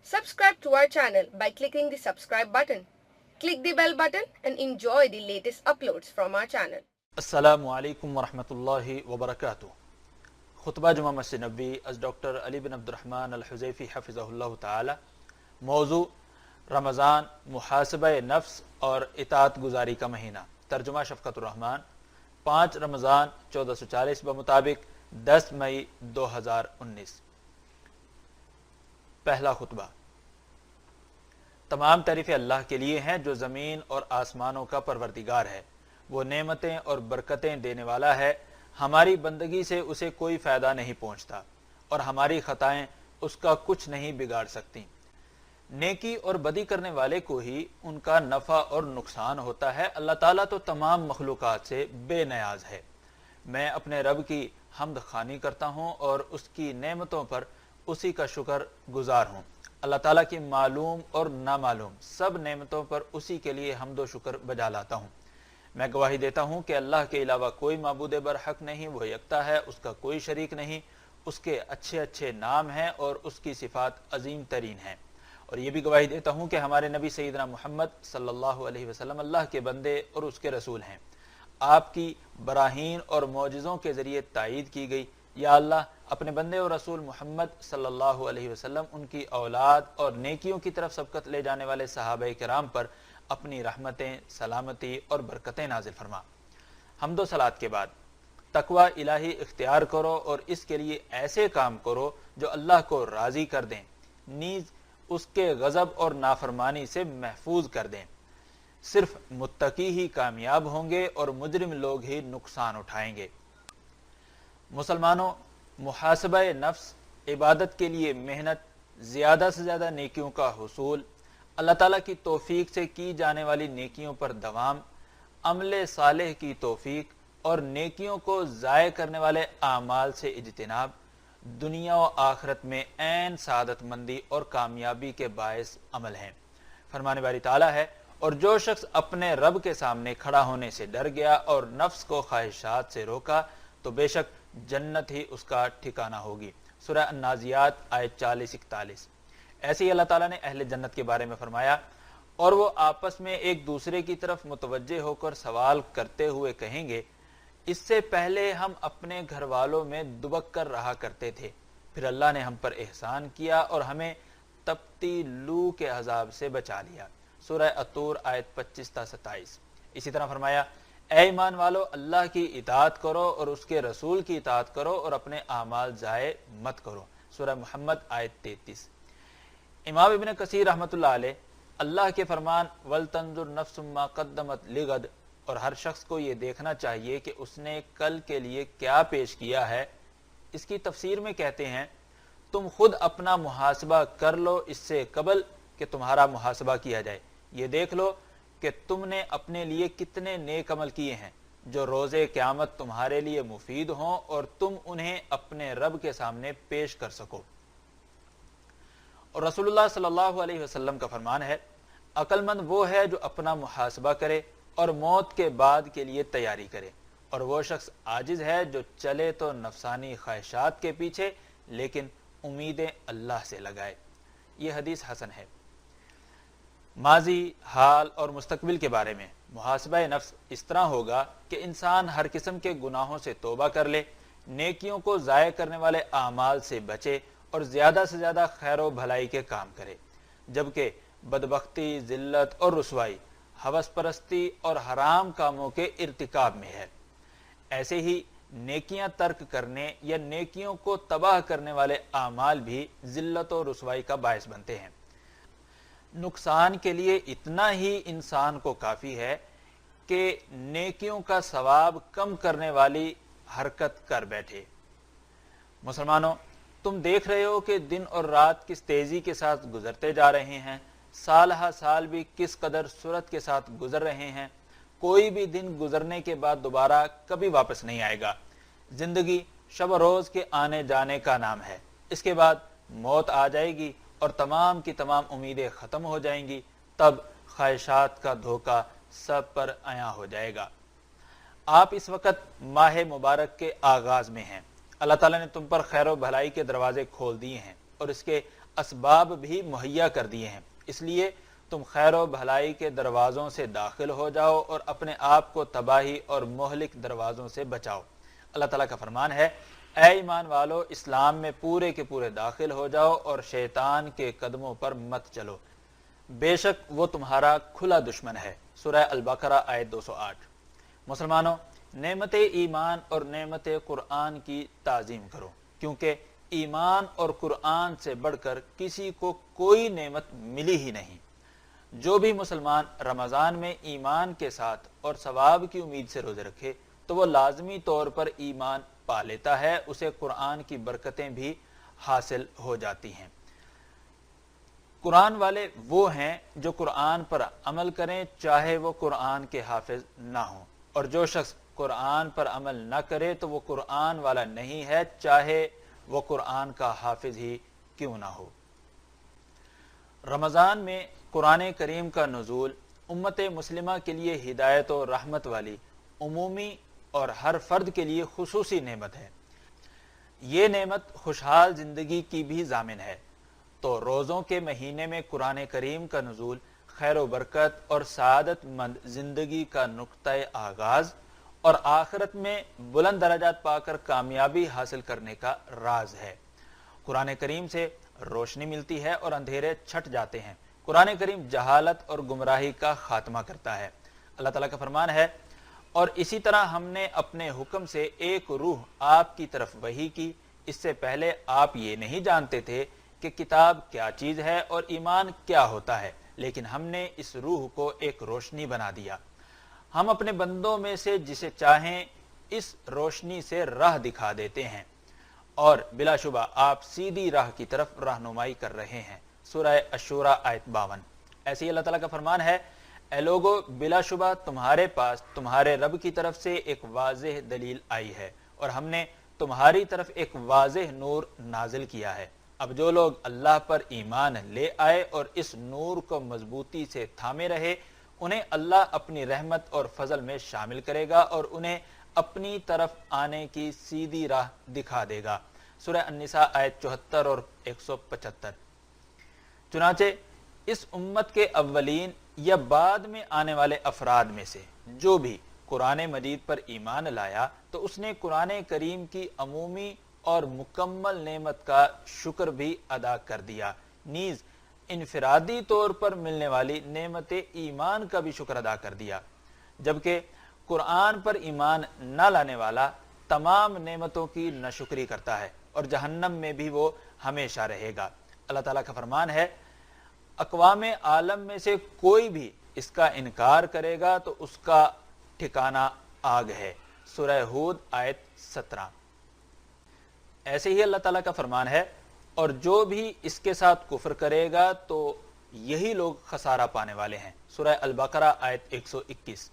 Subscribe to our channel by clicking the subscribe button. Click the bell button and enjoy the latest uploads from our channel. السلام علیکم ورحمۃ اللہ وبرکاتہ۔ خطبہ جمعہ Masjid Nabawi is doctor علی بن عبد الرحمن الحذیفی حفظہ اللہ تعالی۔ موضوع رمضان، محاسبہ نفس اور اطاعت گزاری کا مہینہ۔ ترجمہ شفقت الرحمان۔ 5 رمضان 1440 بمطابق 10 مئی 2019۔ پہلا خطبہ۔ تمام تعریفیں اللہ کے لیے ہیں جو زمین اور آسمانوں کا پروردگار ہے۔ وہ نعمتیں اور برکتیں دینے والا ہے۔ ہماری بندگی سے اسے کوئی فائدہ نہیں پہنچتا اور ہماری خطائیں اس کا کچھ نہیں بگاڑ سکتی۔ نیکی اور بدی کرنے والے کو ہی ان کا نفع اور نقصان ہوتا ہے۔ اللہ تعالیٰ تو تمام مخلوقات سے بے نیاز ہے۔ میں اپنے رب کی حمد خوانی کرتا ہوں اور اس کی نعمتوں پر اسی کا شکر گزار ہوں۔ اللہ تعالیٰ کی معلوم اور نامعلوم سب نعمتوں پر اسی کے لیے حمد و شکر بجا لاتا ہوں۔ میں گواہی دیتا ہوں کہ اللہ کے علاوہ کوئی معبود برحق نہیں، وہ یکتا ہے، اس کا کوئی شریک نہیں۔ اس کے اچھے اچھے نام ہیں اور اس کی صفات عظیم ترین ہیں۔ اور یہ بھی گواہی دیتا ہوں کہ ہمارے نبی سیدنا محمد صلی اللہ علیہ وسلم اللہ کے بندے اور اس کے رسول ہیں۔ آپ کی براہین اور معجزوں کے ذریعے تائید کی گئی۔ یا اللہ اپنے بندے اور رسول محمد صلی اللہ علیہ وسلم، ان کی اولاد اور نیکیوں کی طرف سبقت لے جانے والے صحابہ کرام پر اپنی رحمتیں، سلامتی اور برکتیں نازل فرما۔ حمد و صلات کے بعد تقوی الہی اختیار کرو اور اس کے لیے ایسے کام کرو جو اللہ کو راضی کر دیں، نیز اس کے غضب اور نافرمانی سے محفوظ کر دیں۔ صرف متقی ہی کامیاب ہوں گے اور مجرم لوگ ہی نقصان اٹھائیں گے۔ مسلمانوں، محاسبہ نفس، عبادت کے لیے محنت، زیادہ سے زیادہ نیکیوں کا حصول، اللہ تعالیٰ کی توفیق سے کی جانے والی نیکیوں پر دوام، عمل صالح کی توفیق اور نیکیوں کو ضائع کرنے والے اعمال سے اجتناب دنیا و آخرت میں عین سعادت مندی اور کامیابی کے باعث عمل ہیں۔ فرمان باری تعالیٰ ہے، اور جو شخص اپنے رب کے سامنے کھڑا ہونے سے ڈر گیا اور نفس کو خواہشات سے روکا تو بے شک جنت ہی اس کا ٹھکانہ ہوگی۔ سورہ النازعات آیت 40-41۔ ایسے ہی اللہ تعالیٰ نے اہل جنت کے بارے میں فرمایا، اور وہ آپس میں ایک دوسرے کی طرف متوجہ ہو کر سوال کرتے ہوئے کہیں گے، اس سے پہلے ہم اپنے گھر والوں میں دبک کر رہا کرتے تھے، پھر اللہ نے ہم پر احسان کیا اور ہمیں تپتی لو کے عذاب سے بچا لیا۔ سورہ الطور آیت 25-27۔ اسی طرح فرمایا، اے ایمان والو، اللہ کی اطاعت کرو اور اس کے رسول کی اطاعت کرو اور اپنے اعمال ضائع مت کرو۔ سورہ محمد آیت 33۔ امام ابن کثیر رحمۃ اللہ علیہ اللہ کے فرمان وَلْتَنْظُرْ نَفْسٌ مَّا قَدَّمَتْ لِغَدٍ، اور ہر شخص کو یہ دیکھنا چاہیے کہ اس نے کل کے لیے کیا پیش کیا ہے، اس کی تفسیر میں کہتے ہیں، تم خود اپنا محاسبہ کر لو اس سے قبل کہ تمہارا محاسبہ کیا جائے۔ یہ دیکھ لو کہ تم نے اپنے لیے کتنے نیک عمل کیے ہیں جو روز قیامت تمہارے لیے مفید ہوں اور تم انہیں اپنے رب کے سامنے پیش کر سکو۔ اور رسول اللہ صلی اللہ علیہ وسلم کا فرمان ہے، عقل مند وہ ہے جو اپنا محاسبہ کرے اور موت کے بعد کے لیے تیاری کرے، اور وہ شخص عاجز ہے جو چلے تو نفسانی خواہشات کے پیچھے لیکن امیدیں اللہ سے لگائے۔ یہ حدیث حسن ہے۔ ماضی، حال اور مستقبل کے بارے میں محاسبہ نفس اس طرح ہوگا کہ انسان ہر قسم کے گناہوں سے توبہ کر لے، نیکیوں کو ضائع کرنے والے اعمال سے بچے اور زیادہ سے زیادہ خیر و بھلائی کے کام کرے، جبکہ بدبختی، ذلت اور رسوائی ہوس پرستی اور حرام کاموں کے ارتکاب میں ہے۔ ایسے ہی نیکیاں ترک کرنے یا نیکیوں کو تباہ کرنے والے اعمال بھی ذلت و رسوائی کا باعث بنتے ہیں۔ نقصان کے لیے اتنا ہی انسان کو کافی ہے کہ نیکیوں کا ثواب کم کرنے والی حرکت کر بیٹھے۔ مسلمانوں، تم دیکھ رہے ہو کہ دن اور رات کس تیزی کے ساتھ گزرتے جا رہے ہیں، سال ہا سال بھی کس قدر سرعت کے ساتھ گزر رہے ہیں۔ کوئی بھی دن گزرنے کے بعد دوبارہ کبھی واپس نہیں آئے گا۔ زندگی شب و روز کے آنے جانے کا نام ہے۔ اس کے بعد موت آ جائے گی اور تمام کی تمام امیدیں ختم ہو جائیں گی، تب خواہشات کا دھوکہ سب پر عیاں ہو جائے گا۔ آپ اس وقت ماہ مبارک کے آغاز میں ہیں۔ اللہ تعالیٰ نے تم پر خیر و بھلائی کے دروازے کھول دیے ہیں اور اس کے اسباب بھی مہیا کر دیے ہیں، اس لیے تم خیر و بھلائی کے دروازوں سے داخل ہو جاؤ اور اپنے آپ کو تباہی اور مہلک دروازوں سے بچاؤ۔ اللہ تعالیٰ کا فرمان ہے، اے ایمان والو، اسلام میں پورے کے پورے داخل ہو جاؤ اور شیطان کے قدموں پر مت چلو، بے شک وہ تمہارا کھلا دشمن ہے۔ سورہ البقرہ آیت 208۔ مسلمانوں، نعمت ایمان اور نعمت قرآن کی تعظیم کرو، کیونکہ ایمان اور قرآن سے بڑھ کر کسی کو کوئی نعمت ملی ہی نہیں۔ جو بھی مسلمان رمضان میں ایمان کے ساتھ اور ثواب کی امید سے روزے رکھے تو وہ لازمی طور پر ایمان پا لیتا ہے، اسے قرآن کی برکتیں بھی حاصل ہو جاتی ہیں۔ قرآن والے وہ ہیں جو قرآن پر عمل کریں چاہے وہ قرآن کے حافظ نہ ہوں، اور جو شخص قرآن پر عمل نہ کرے تو وہ قرآن والا نہیں ہے، چاہے وہ قرآن کا حافظ ہی کیوں نہ ہو۔ رمضان میں قرآن کریم کا نزول امت مسلمہ کے لیے ہدایت و رحمت والی عمومی اور ہر فرد کے لیے خصوصی نعمت ہے۔ یہ نعمت خوشحال زندگی کی بھی ضامن ہے، تو روزوں کے مہینے میں قرآن کریم کا نزول خیر و برکت اور سعادت مند زندگی کا نقطہ آغاز اور آخرت میں بلند درجات پا کر کامیابی حاصل کرنے کا راز ہے۔ قرآن کریم سے روشنی ملتی ہے اور اندھیرے چھٹ جاتے ہیں۔ قرآن کریم جہالت اور گمراہی کا خاتمہ کرتا ہے۔ اللہ تعالیٰ کا فرمان ہے، اور اسی طرح ہم نے اپنے حکم سے ایک روح آپ کی طرف وحی کی، اس سے پہلے آپ یہ نہیں جانتے تھے کہ کتاب کیا چیز ہے اور ایمان کیا ہوتا ہے، لیکن ہم نے اس روح کو ایک روشنی بنا دیا۔ ہم اپنے بندوں میں سے جسے چاہیں اس روشنی سے راہ دکھا دیتے ہیں، اور بلا شبہ آپ سیدھی راہ کی طرف رہنمائی کر رہے ہیں۔ سورہ الشورى آیت 52۔ ایسے ہی اللہ تعالیٰ کا فرمان ہے، اے لوگو، بلا شبہ تمہارے پاس تمہارے رب کی طرف سے ایک واضح دلیل آئی ہے، اور ہم نے تمہاری طرف ایک واضح نور نازل کیا ہے۔ اب جو لوگ اللہ پر ایمان لے آئے اور اس نور کو مضبوطی سے تھامے رہے، انہیں اللہ اپنی رحمت اور فضل میں شامل کرے گا اور انہیں اپنی طرف آنے کی سیدھی راہ دکھا دے گا۔ سورہ النساء آیت 74 اور 175۔ چنانچہ اس امت کے اولین یا بعد میں آنے والے افراد میں سے جو بھی قرآن مجید پر ایمان لایا تو اس نے قرآن کریم کی عمومی اور مکمل نعمت کا شکر بھی ادا کر دیا، نیز انفرادی طور پر ملنے والی نعمت ایمان کا بھی شکر ادا کر دیا، جبکہ قرآن پر ایمان نہ لانے والا تمام نعمتوں کی ناشکری کرتا ہے اور جہنم میں بھی وہ ہمیشہ رہے گا۔ اللہ تعالیٰ کا فرمان ہے، اقوام عالم میں سے کوئی بھی اس کا انکار کرے گا تو اس کا ٹھکانہ آگ ہے۔ سورہ ہود آیت 17۔ ایسے ہی اللہ تعالیٰ کا فرمان ہے، اور جو بھی اس کے ساتھ کفر کرے گا تو یہی لوگ خسارہ پانے والے ہیں۔ سورہ البقرہ آیت 121۔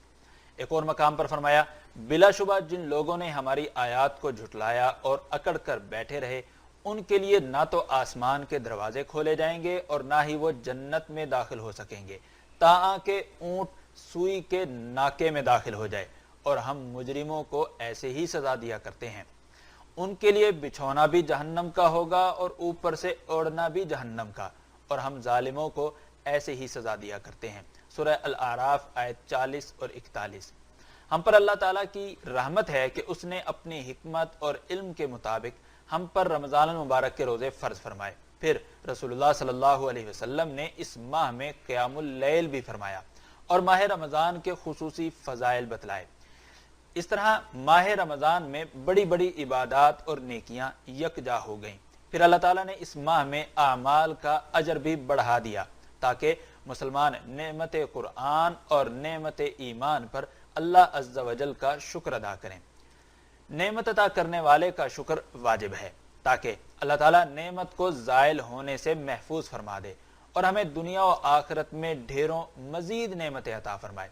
ایک اور مقام پر فرمایا، بلا شبہ جن لوگوں نے ہماری آیات کو جھٹلایا اور اکڑ کر بیٹھے رہے، ان کے لیے نہ تو آسمان کے دروازے کھولے جائیں گے اور نہ ہی وہ جنت میں داخل ہو سکیں گے، تاں کہ اونٹ سوئی کے ناکے میں داخل ہو جائے، اور ہم مجرموں کو ایسے ہی سزا دیا کرتے ہیں۔ ان کے لیے بچھونا بھی جہنم کا ہوگا اور اوپر سے اوڑھنا بھی جہنم کا، اور ہم ظالموں کو ایسے ہی سزا دیا کرتے ہیں۔ سورہ الاعراف آیت 40 اور 41۔ ہم پر اللہ تعالیٰ کی رحمت ہے کہ اس نے اپنی حکمت اور علم کے مطابق ہم پر رمضان المبارک کے روزے فرض فرمائے، پھر رسول اللہ صلی اللہ علیہ وسلم نے اس ماہ میں قیام اللیل بھی فرمایا اور ماہ رمضان کے خصوصی فضائل بتلائے۔ اس طرح ماہ رمضان میں بڑی بڑی عبادات اور نیکیاں یکجا ہو گئیں۔ پھر اللہ تعالیٰ نے اس ماہ میں اعمال کا اجر بھی بڑھا دیا تاکہ مسلمان نعمت قرآن اور نعمت ایمان پر اللہ عز و جل کا شکر ادا کریں۔ نعمت عطا کرنے والے کا شکر واجب ہے تاکہ اللہ تعالیٰ نعمت کو زائل ہونے سے محفوظ فرما دے اور ہمیں دنیا و آخرت میں ڈھیروں مزید نعمتیں عطا فرمائے۔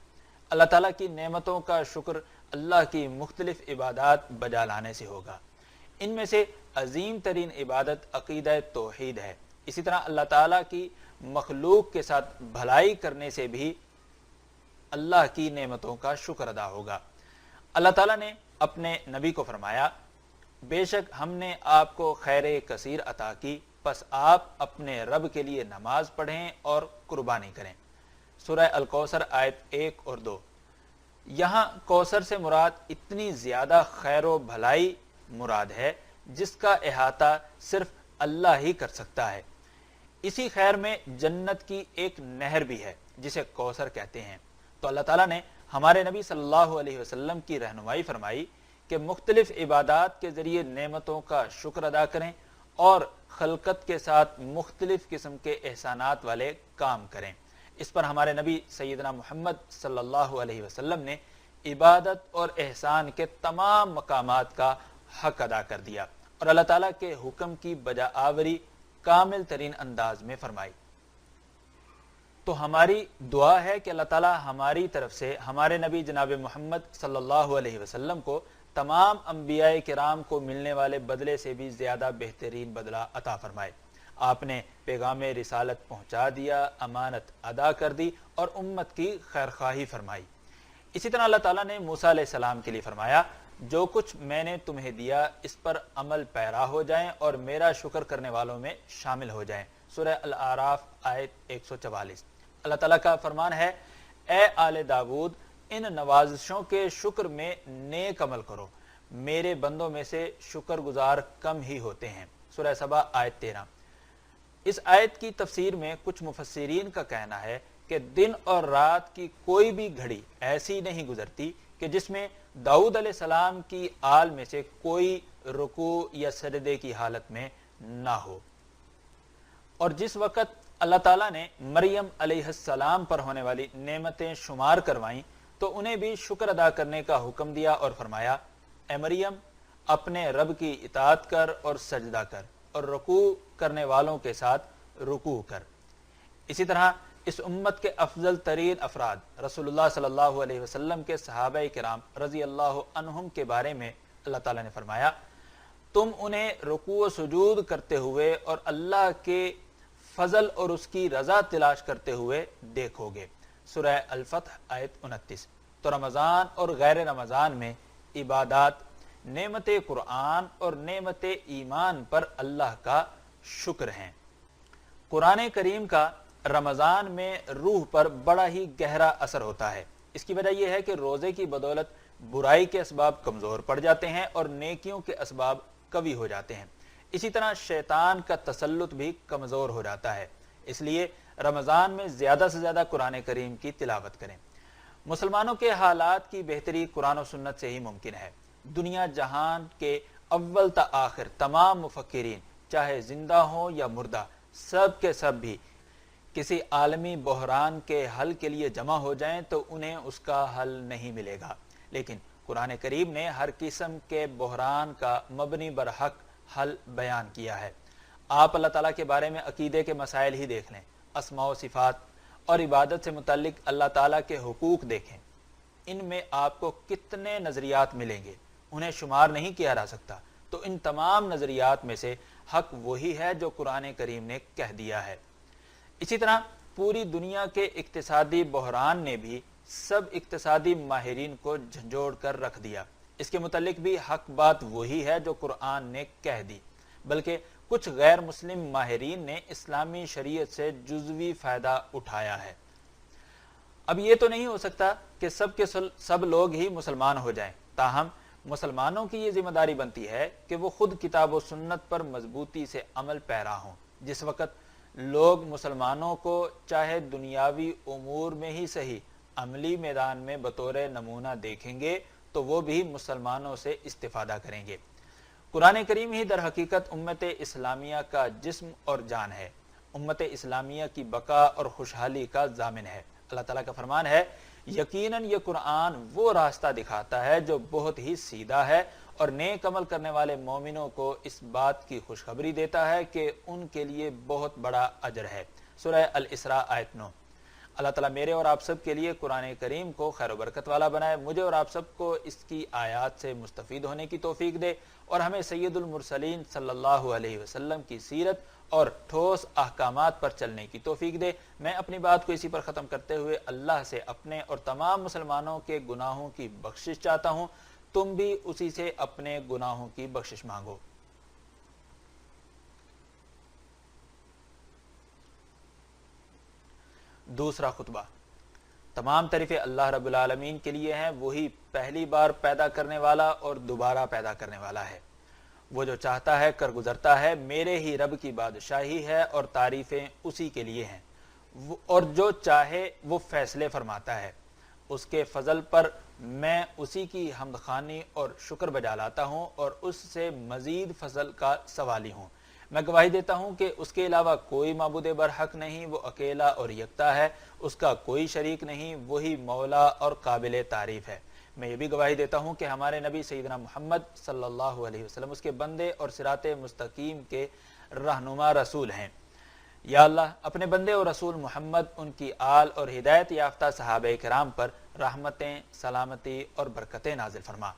اللہ تعالیٰ کی نعمتوں کا شکر اللہ کی مختلف عبادات بجا لانے سے ہوگا۔ ان میں سے عظیم ترین عبادت عقیدہ توحید ہے۔ اسی طرح اللہ تعالیٰ کی مخلوق کے ساتھ بھلائی کرنے سے بھی اللہ کی نعمتوں کا شکر ادا ہوگا۔ اللہ تعالیٰ نے اپنے نبی کو فرمایا، بے شک ہم نے آپ کو خیر کثیر عطا کی پس آپ اپنے رب کے لیے نماز پڑھیں اور قربانی کریں۔ سورہ الکوثر آیت 1 اور 2۔ یہاں کوثر سے مراد اتنی زیادہ خیر و بھلائی مراد ہے جس کا احاطہ صرف اللہ ہی کر سکتا ہے۔ اسی خیر میں جنت کی ایک نہر بھی ہے جسے کوثر کہتے ہیں۔ تو اللہ تعالیٰ نے ہمارے نبی صلی اللہ علیہ وسلم کی رہنمائی فرمائی کہ مختلف عبادات کے ذریعے نعمتوں کا شکر ادا کریں اور خلقت کے ساتھ مختلف قسم کے احسانات والے کام کریں۔ اس پر ہمارے نبی سیدنا محمد صلی اللہ علیہ وسلم نے عبادت اور احسان کے تمام مقامات کا حق ادا کر دیا اور اللہ تعالیٰ کے حکم کی بجا آوری کامل ترین انداز میں فرمائی۔ تو ہماری دعا ہے کہ اللہ تعالیٰ ہماری طرف سے ہمارے نبی جناب محمد صلی اللہ علیہ وسلم کو تمام انبیاء کرام کو ملنے والے بدلے سے بھی زیادہ بہترین بدلہ عطا فرمائے۔ آپ نے پیغام رسالت پہنچا دیا، امانت ادا کر دی اور امت کی خیرخواہی فرمائی۔ اسی طرح اللہ تعالیٰ نے موسیٰ علیہ السلام کے لیے فرمایا، جو کچھ میں نے تمہیں دیا اس پر عمل پیرا ہو جائیں اور میرا شکر کرنے والوں میں شامل ہو جائیں۔ سورہ الاعراف آیت 144۔ اللہ تعالیٰ کا فرمان ہے، اے آل داود، ان نوازشوں کے شکر میں نیک عمل کرو، میرے بندوں میں سے شکر گزار کم ہی ہوتے ہیں۔ سورہ سبا آیت 13۔ اس آیت کی تفسیر میں کچھ مفسرین کا کہنا ہے کہ دن اور رات کی کوئی بھی گھڑی ایسی نہیں گزرتی کہ جس میں داؤد علیہ السلام کی آل میں سے کوئی رکوع یا سجدے کی حالت میں نہ ہو۔ اور جس وقت اللہ تعالیٰ نے مریم علیہ السلام پر ہونے والی نعمتیں شمار کروائیں تو انہیں بھی شکر ادا کرنے کا حکم دیا اور فرمایا، اے مریم، اپنے رب کی اطاعت کر اور سجدہ کر اور رکوع کرنے والوں کے ساتھ رکوع کر۔ اسی طرح اس امت کے افضل ترین افراد رسول اللہ صلی اللہ علیہ وسلم کے صحابہ کرام رضی اللہ عنہم کے بارے میں اللہ تعالیٰ نے فرمایا، تم انہیں رکوع و سجود کرتے ہوئے اور اللہ کے فضل اور اس کی رضا تلاش کرتے ہوئے دیکھو گے۔ سورہ الفتح آیت 29۔ تو رمضان اور غیر رمضان میں عبادات نعمت قرآن اور نعمت ایمان پر اللہ کا شکر ہیں۔ قرآن کریم کا رمضان میں روح پر بڑا ہی گہرا اثر ہوتا ہے۔ اس کی وجہ یہ ہے کہ روزے کی بدولت برائی کے اسباب کمزور پڑ جاتے ہیں اور نیکیوں کے اسباب قوی ہو جاتے ہیں۔ اسی طرح شیطان کا تسلط بھی کمزور ہو جاتا ہے۔ اس لیے رمضان میں زیادہ سے زیادہ قرآن کریم کی تلاوت کریں۔ مسلمانوں کے حالات کی بہتری قرآن و سنت سے ہی ممکن ہے۔ دنیا جہان کے اول تا آخر تمام مفکرین، چاہے زندہ ہوں یا مردہ، سب کے سب بھی کسی عالمی بحران کے حل کے لیے جمع ہو جائیں تو انہیں اس کا حل نہیں ملے گا، لیکن قرآن کریم نے ہر قسم کے بحران کا مبنی برحق حل بیان کیا ہے۔ آپ اللہ تعالیٰ کے بارے میں عقیدے کے مسائل ہی دیکھ لیں، اسماء و صفات اور عبادت سے متعلق اللہ تعالیٰ کے حقوق دیکھیں، ان میں آپ کو کتنے نظریات ملیں گے، انہیں شمار نہیں کیا جا سکتا۔ تو ان تمام نظریات میں سے حق وہی ہے جو قرآن کریم نے کہہ دیا ہے۔ اسی طرح پوری دنیا کے اقتصادی بحران نے بھی سب اقتصادی ماہرین کو جھنجھوڑ کر رکھ دیا۔ اس کے متعلق بھی حق بات وہی ہے جو قرآن نے کہہ دی، بلکہ کچھ غیر مسلم ماہرین نے اسلامی شریعت سے جزوی فائدہ اٹھایا ہے۔ اب یہ تو نہیں ہو سکتا کہ سب کے سب لوگ ہی مسلمان ہو جائیں، تاہم مسلمانوں کی یہ ذمہ داری بنتی ہے کہ وہ خود کتاب و سنت پر مضبوطی سے عمل پیرا ہوں۔ جس وقت لوگ مسلمانوں کو چاہے دنیاوی امور میں ہی صحیح عملی میدان میں بطور نمونہ دیکھیں گے تو وہ بھی مسلمانوں سے استفادہ کریں گے۔ قرآن کریم ہی در حقیقت امت اسلامیہ کا جسم اور جان ہے، امت اسلامیہ کی بقا اور خوشحالی کا ضامن ہے۔ اللہ تعالیٰ کا فرمان ہے، یقیناً یہ قرآن وہ راستہ دکھاتا ہے جو بہت ہی سیدھا ہے اور نیک عمل کرنے والے مومنوں کو اس بات کی خوشخبری دیتا ہے کہ ان کے لیے بہت بڑا اجر ہے۔ سورہ الاسراء آیت 9۔ اللہ تعالیٰ میرے اور آپ سب کے لیے قرآن کریم کو خیر و برکت والا بنائے، مجھے اور آپ سب کو اس کی آیات سے مستفید ہونے کی توفیق دے اور ہمیں سید المرسلین صلی اللہ علیہ وسلم کی سیرت اور ٹھوس احکامات پر چلنے کی توفیق دے۔ میں اپنی بات کو اسی پر ختم کرتے ہوئے اللہ سے اپنے اور تمام مسلمانوں کے گناہوں کی بخشش چاہتا ہوں، تم بھی اسی سے اپنے گناہوں کی بخشش مانگو۔ دوسرا خطبہ۔ تمام تعریفیں اللہ رب العالمین کے لیے ہیں، وہی پہلی بار پیدا کرنے والا اور دوبارہ پیدا کرنے والا ہے۔ وہ جو چاہتا ہے کر گزرتا ہے، میرے ہی رب کی بادشاہی ہے اور تعریفیں اسی کے لیے ہیں، اور جو چاہے وہ فیصلے فرماتا ہے۔ اس کے فضل پر میں اسی کی حمد خوانی اور شکر بجا لاتا ہوں اور اس سے مزید فضل کا سوالی ہوں۔ میں گواہی دیتا ہوں کہ اس کے علاوہ کوئی معبود برحق نہیں، وہ اکیلا اور یکتا ہے، اس کا کوئی شریک نہیں، وہی مولا اور قابل تعریف ہے۔ میں یہ بھی گواہی دیتا ہوں کہ ہمارے نبی سیدنا محمد صلی اللہ علیہ وسلم اس کے بندے اور صراط مستقیم کے رہنما رسول ہیں۔ یا اللہ اپنے بندے اور رسول محمد، ان کی آل اور ہدایت یافتہ صحابہ کرام پر رحمتیں، سلامتی اور برکتیں نازل فرما۔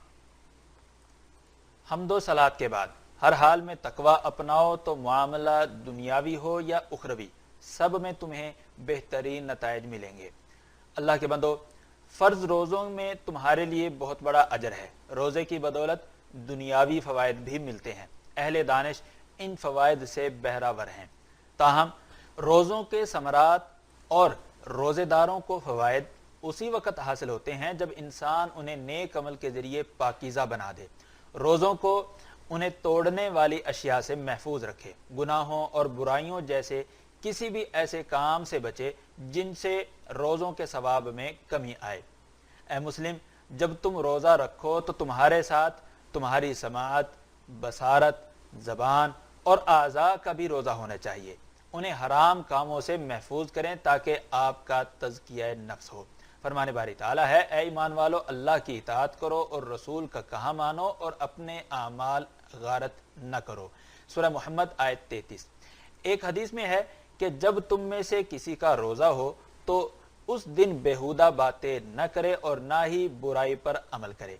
حمد و صلات کے بعد ہر حال میں تقوی اپناؤ تو معاملہ دنیاوی ہو یا اخروی، سب میں تمہیں بہترین نتائج ملیں گے۔ اللہ کے بندو، فرض روزوں میں تمہارے لیے بہت بڑا اجر ہے۔ روزے کی بدولت دنیاوی فوائد بھی ملتے ہیں۔ اہل دانش ان فوائد سے بہرہ ہیں، تاہم روزوں کے ثمرات اور روزے داروں کو فوائد اسی وقت حاصل ہوتے ہیں جب انسان انہیں نیک عمل کے ذریعے پاکیزہ بنا دے، روزوں کو انہیں توڑنے والی اشیاء سے محفوظ رکھے، گناہوں اور برائیوں جیسے کسی بھی ایسے کام سے بچے جن سے روزوں کے ثواب میں کمی آئے۔ اے مسلم، جب تم روزہ رکھو تو تمہارے ساتھ تمہاری سماعت، بصارت، زبان اور اعضاء کا بھی روزہ ہونا چاہیے۔ انہیں حرام کاموں سے محفوظ کریں تاکہ آپ کا تزکیہ نفس ہو۔ فرمان باری تعالیٰ ہے، اے ایمان والو، اللہ کی اطاعت کرو اور رسول کا کہا مانو اور اپنے اعمال غارت نہ کرو۔ سورہ محمد آیت 33۔ ایک حدیث میں ہے کہ جب تم میں سے کسی کا روزہ ہو تو اس دن بیہودہ باتیں نہ کرے اور نہ ہی برائی پر عمل کرے،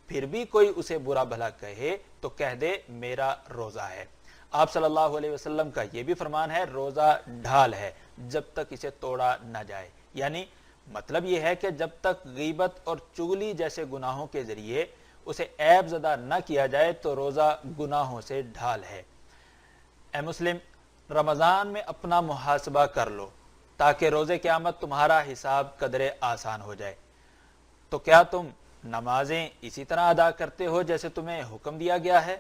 پھر بھی کوئی اسے برا بھلا کہے تو کہہ دے میرا روزہ ہے۔ آپ صلی اللہ علیہ وسلم کا یہ بھی فرمان ہے، روزہ ڈھال ہے جب تک اسے توڑا نہ جائے، یعنی مطلب یہ ہے کہ جب تک غیبت اور چغلی جیسے گناہوں کے ذریعے اسے عیب زدہ نہ کیا جائے تو روزہ گناہوں سے ڈھال ہے۔ اے مسلم، رمضان میں اپنا محاسبہ کر لو تاکہ روز قیامت تمہارا حساب قدرے آسان ہو جائے۔ تو کیا تم نمازیں اسی طرح ادا کرتے ہو جیسے تمہیں حکم دیا گیا ہے؟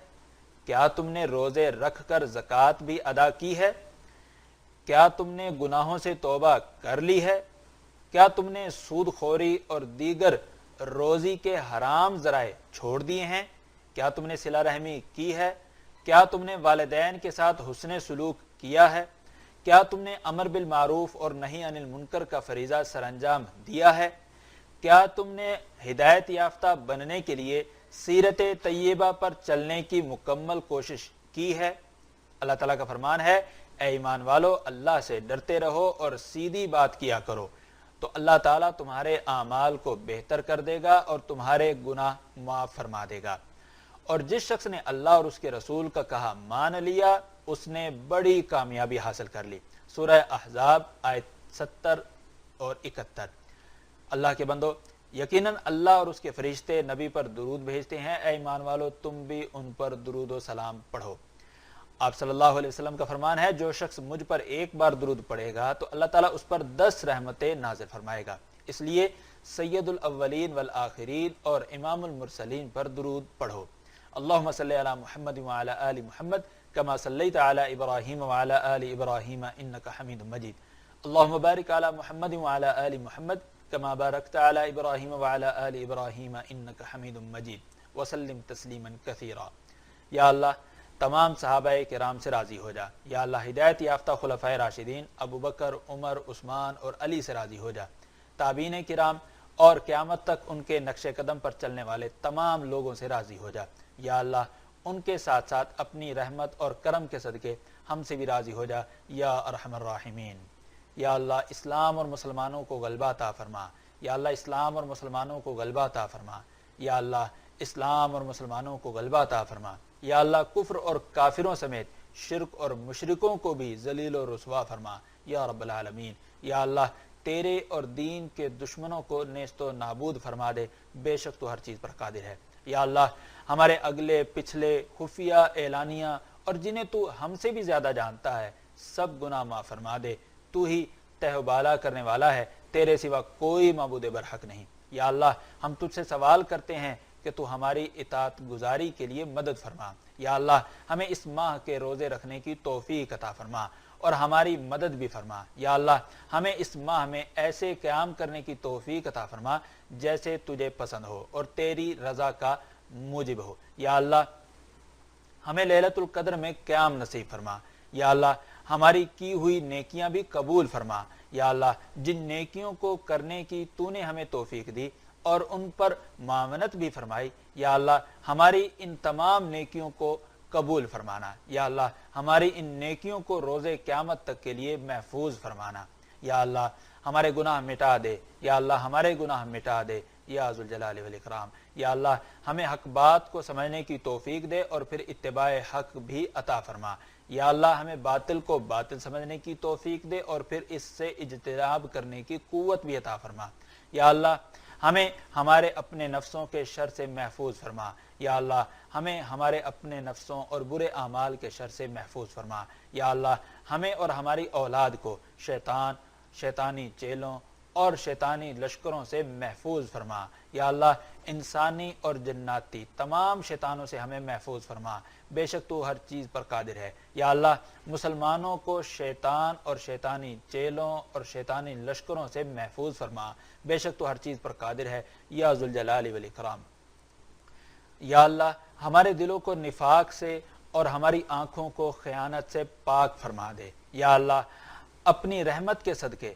کیا تم نے روزے رکھ کر زکوٰۃ بھی ادا کی ہے؟ کیا تم نے گناہوں سے توبہ کر لی ہے؟ کیا تم نے سود خوری اور دیگر روزی کے حرام ذرائع چھوڑ دیے ہیں؟ کیا تم نے صلہ رحمی کی ہے؟ کیا تم نے والدین کے ساتھ حسن سلوک کیا ہے؟ کیا تم نے امر بالمعروف اور نہی عن المنکر کا فریضہ سر انجام دیا ہے؟ کیا تم نے ہدایت یافتہ بننے کے لیے سیرت طیبہ پر چلنے کی مکمل کوشش کی ہے؟ اللہ تعالیٰ کا فرمان ہے، اے ایمان والو، اللہ سے ڈرتے رہو اور سیدھی بات کیا کرو، تو اللہ تعالیٰ تمہارے اعمال کو بہتر کر دے گا اور تمہارے گناہ معاف فرما دے گا۔ اور جس شخص نے اللہ اور اس کے رسول کا کہا مان لیا، اس نے بڑی کامیابی حاصل کر لی۔ سورہ احزاب آیت 70 اور 71۔ اللہ کے بندو، یقیناً اللہ اور اس کے فرشتے نبی پر درود بھیجتے ہیں، اے ایمان والو تم بھی ان پر درود و سلام پڑھو۔ آپ صلی اللہ علیہ وسلم کا فرمان ہے، جو شخص مجھ پر ایک بار درود پڑھے گا تو اللہ تعالیٰ اس پر 10 رحمتیں نازل فرمائے گا۔ اس لیے سید الاولین والآخرین اور امام المرسلین پر درود پڑھو۔ اللہم صلی علی محمد وعلی آل محمد کما صلیت علی ابراہیم وعلی آل ابراہیم انکا حمید مجید۔ اللہم بارک علی محمد وعلی آل محمد کما بارکت علی ابراہیم وعلی آل ابراہیم انکا حمید مجید وسلم تسلیما کثیرا۔ یا اللہ تمام صحابہ کرام سے راضی ہو جا۔ یا اللہ ہدایت یافتہ خلفائے راشدین ابو بکر، عمر، عثمان اور علی سے راضی ہو جا۔ تابعین کرام اور قیامت تک ان کے نقش قدم پر چلنے والے تمام لوگوں سے راضی ہو جا۔ یا اللہ ان کے ساتھ ساتھ اپنی رحمت اور کرم کے صدقے ہم سے بھی راضی ہو جا یا ارحم الراحمین۔ یا اللہ اسلام اور مسلمانوں کو غلبہ عطا فرما۔ یا اللہ اسلام اور مسلمانوں کو غلبہ عطا فرما۔ یا اللہ اسلام اور مسلمانوں کو غلبہ عطا فرما۔ یا اللہ کفر اور کافروں سمیت شرک اور مشرکوں کو بھی ذلیل و رسوا فرما یا رب العالمین۔ یا اللہ تیرے اور دین کے دشمنوں کو نیست و نابود فرما دے، بے شک تو ہر چیز پر قادر ہے۔ یا اللہ ہمارے اگلے پچھلے خفیہ اعلانیہ اور جنہیں تو ہم سے بھی زیادہ جانتا ہے، سب گناہ معاف فرما دے۔ تو ہی تہ بالا کرنے والا ہے، تیرے سوا کوئی معبود برحق نہیں۔ یا اللہ ہم تجھ سے سوال کرتے ہیں کہ تو ہماری اطاعت گزاری کے لیے مدد فرما۔ یا اللہ ہمیں اس ماہ کے روزے رکھنے کی توفیق عطا فرما اور ہماری مدد بھی فرما۔ یا اللہ ہمیں اس ماہ میں ایسے قیام کرنے کی توفیق عطا فرما جیسے تجھے پسند ہو اور تیری رضا کا موجب ہو۔ یا اللہ ہمیں لیلۃ القدر میں قیام نصیب فرما۔ یا اللہ ہماری کی ہوئی نیکیاں بھی قبول فرما۔ یا اللہ جن نیکیوں کو کرنے کی تو نے ہمیں توفیق دی اور ان پر معاونت بھی فرمائی، یا اللہ ہماری ان تمام نیکیوں کو قبول فرمانا۔ یا اللہ ہماری ان نیکیوں کو روز قیامت تک کے لیے محفوظ فرمانا۔ یا اللہ ہمارے گناہ مٹا دے۔ یا اللہ ہمارے گناہ مٹا دے یا ذوالجلال والاکرام۔ یا اللہ ہمیں حق بات کو سمجھنے کی توفیق دے اور پھر اتباع حق بھی عطا فرما۔ یا اللہ ہمیں باطل کو باطل سمجھنے کی توفیق دے اور پھر اس سے اجتناب کرنے کی قوت بھی عطا فرما۔ یا اللہ ہمیں ہمارے اپنے نفسوں کے شر سے محفوظ فرما۔ یا اللہ ہمیں ہمارے اپنے نفسوں اور برے اعمال کے شر سے محفوظ فرما۔ یا اللہ ہمیں اور ہماری اولاد کو شیطانی چیلوں اور شیطانی لشکروں سے محفوظ فرما۔ یا اللہ انسانی اور جناتی تمام شیطانوں سے ہمیں محفوظ فرما، بے شک تو ہر چیز پر قادر ہے۔ یا اللہ مسلمانوں کو شیطان اور شیطانی چیلوں اور شیطانی لشکروں سے محفوظ فرما، بے شک تو ہر چیز پر قادر ہے یا ذوالجلال والاکرام۔ یا اللہ ہمارے دلوں کو نفاق سے اور ہماری آنکھوں کو خیانت سے پاک فرما دے۔ یا اللہ اپنی رحمت کے صدقے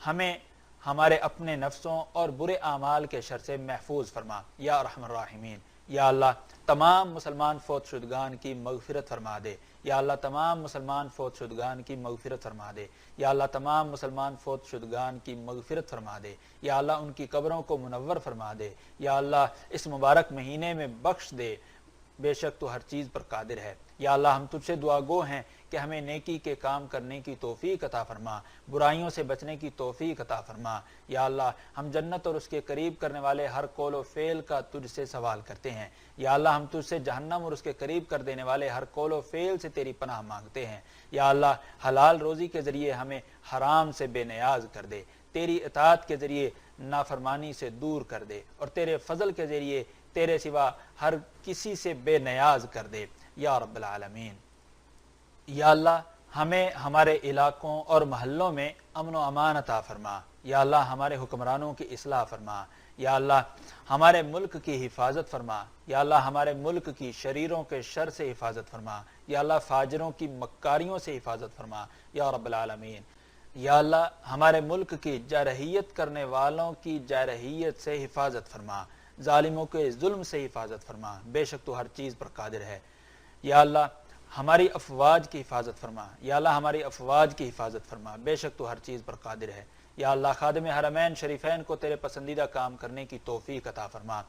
ہمیں ہمارے اپنے نفسوں اور برے اعمال کے شر سے محفوظ فرما یا ارحم الراحمین۔ یا اللہ تمام مسلمان فوت شدگان کی مغفرت فرما دے۔ یا اللہ تمام مسلمان فوت شدگان کی مغفرت فرما دے۔ یا اللہ تمام مسلمان فوت شدگان کی مغفرت فرما دے۔ یا اللہ ان کی قبروں کو منور فرما دے۔ یا اللہ اس مبارک مہینے میں بخش دے، بے شک تو ہر چیز پر قادر ہے۔ یا اللہ ہم تجھ سے دعا گو ہیں کہ ہمیں نیکی کے کام کرنے کی توفیق عطا فرما، برائیوں سے بچنے کی توفیق عطا فرما۔ یا اللہ ہم جنت اور اس کے قریب کرنے والے ہر قول و فعل کا تجھ سے سوال کرتے ہیں۔ یا اللہ ہم تجھ سے جہنم اور اس کے قریب کر دینے والے ہر قول و فعل سے تیری پناہ مانگتے ہیں۔ یا اللہ حلال روزی کے ذریعے ہمیں حرام سے بے نیاز کر دے، تیری اطاعت کے ذریعے نافرمانی سے دور کر دے اور تیرے فضل کے ذریعے تیرے سوا ہر کسی سے بے نیاز کر دے یا رب العالمین۔ یا اللہ ہمیں ہمارے علاقوں اور محلوں میں امن و امان عطا فرما۔ یا اللہ ہمارے حکمرانوں کی اصلاح فرما۔ یا اللہ ہمارے ملک کی حفاظت فرما۔ یا اللہ ہمارے ملک کی شریروں کے شر سے حفاظت فرما۔ یا اللہ فاجروں کی مکاریوں سے حفاظت فرما یا رب العالمین۔ یا اللہ ہمارے ملک کی جارحیت کرنے والوں کی جارحیت سے حفاظت فرما، ظالموں کے ظلم سے حفاظت فرما، بے شک تو ہر چیز پر قادر ہے۔ یا اللہ ہماری افواج کی حفاظت فرما۔ یا اللہ ہماری افواج کی حفاظت فرما، بے شک تو ہر چیز پر قادر ہے۔ یا اللہ خادم حرمین شریفین کو تیرے پسندیدہ کام کرنے کی توفیق عطا فرما۔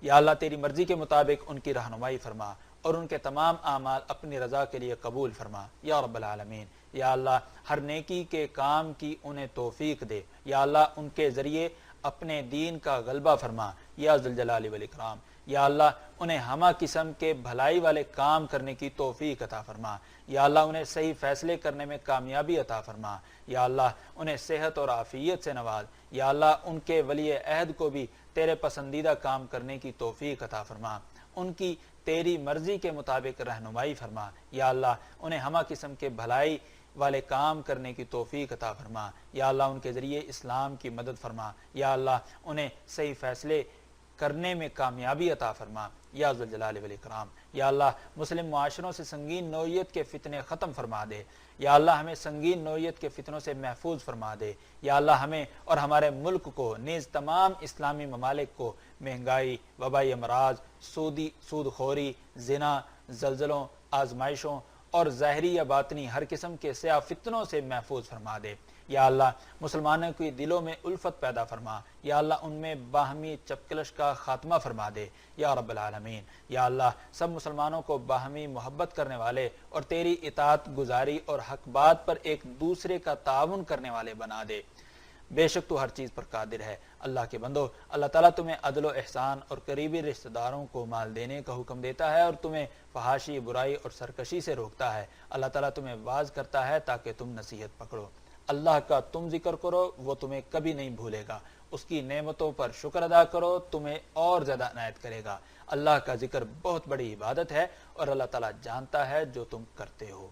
یا اللہ تیری مرضی کے مطابق ان کی رہنمائی فرما اور ان کے تمام اعمال اپنی رضا کے لیے قبول فرما یا رب العالمین۔ یا اللہ ہر نیکی کے کام کی انہیں توفیق دے۔ یا اللہ ان کے ذریعے اپنے دین کا غلبہ فرما یا ذوالجلال والاکرام۔ یا اللہ انہیں ہمہ قسم کے بھلائی والے کام کرنے کی توفیق عطا فرما۔ یا اللہ انہیں صحیح فیصلے کرنے میں کامیابی عطا فرما۔ یا اللہ انہیں صحت اور عافیت سے نواز۔ یا اللہ ان کے ولی عہد کو بھی تیرے پسندیدہ کام کرنے کی توفیق عطا فرما، ان کی تیری مرضی کے مطابق رہنمائی فرما۔ یا اللہ انہیں ہمہ قسم کے بھلائی والے کام کرنے کی توفیق عطا فرما۔ یا اللہ ان کے ذریعے اسلام کی مدد فرما۔ یا اللہ انہیں صحیح فیصلے کرنے میں کامیابی عطا فرما یا ذوالجلال والاکرام۔ یا اللہ مسلم معاشروں سے سنگین نوعیت کے فتنے ختم فرما دے۔ یا اللہ ہمیں سنگین نوعیت کے فتنوں سے محفوظ فرما دے۔ یا اللہ ہمیں اور ہمارے ملک کو نیز تمام اسلامی ممالک کو مہنگائی، وبائی امراض، سود خوری، زنا، زلزلوں، آزمائشوں اور ظاہری یا باطنی ہر قسم کے سیاہ فتنوں سے محفوظ فرما دے۔ یا اللہ مسلمانوں کے دلوں میں الفت پیدا فرما۔ یا اللہ ان میں باہمی چپکلش کا خاتمہ فرما دے یا رب العالمین۔ یا اللہ سب مسلمانوں کو باہمی محبت کرنے والے اور تیری اطاعت گزاری اور حق بات پر ایک دوسرے کا تعاون کرنے والے بنا دے، بے شک تو ہر چیز پر قادر ہے۔ اللہ کے بندو، اللہ تعالیٰ تمہیں عدل و احسان اور قریبی رشتہ داروں کو مال دینے کا حکم دیتا ہے اور تمہیں فحاشی، برائی اور سرکشی سے روکتا ہے۔ اللہ تعالیٰ تمہیں واعظ کرتا ہے تاکہ تم نصیحت پکڑو۔ اللہ کا تم ذکر کرو، وہ تمہیں کبھی نہیں بھولے گا، اس کی نعمتوں پر شکر ادا کرو، تمہیں اور زیادہ عنایت کرے گا۔ اللہ کا ذکر بہت بڑی عبادت ہے اور اللہ تعالیٰ جانتا ہے جو تم کرتے ہو۔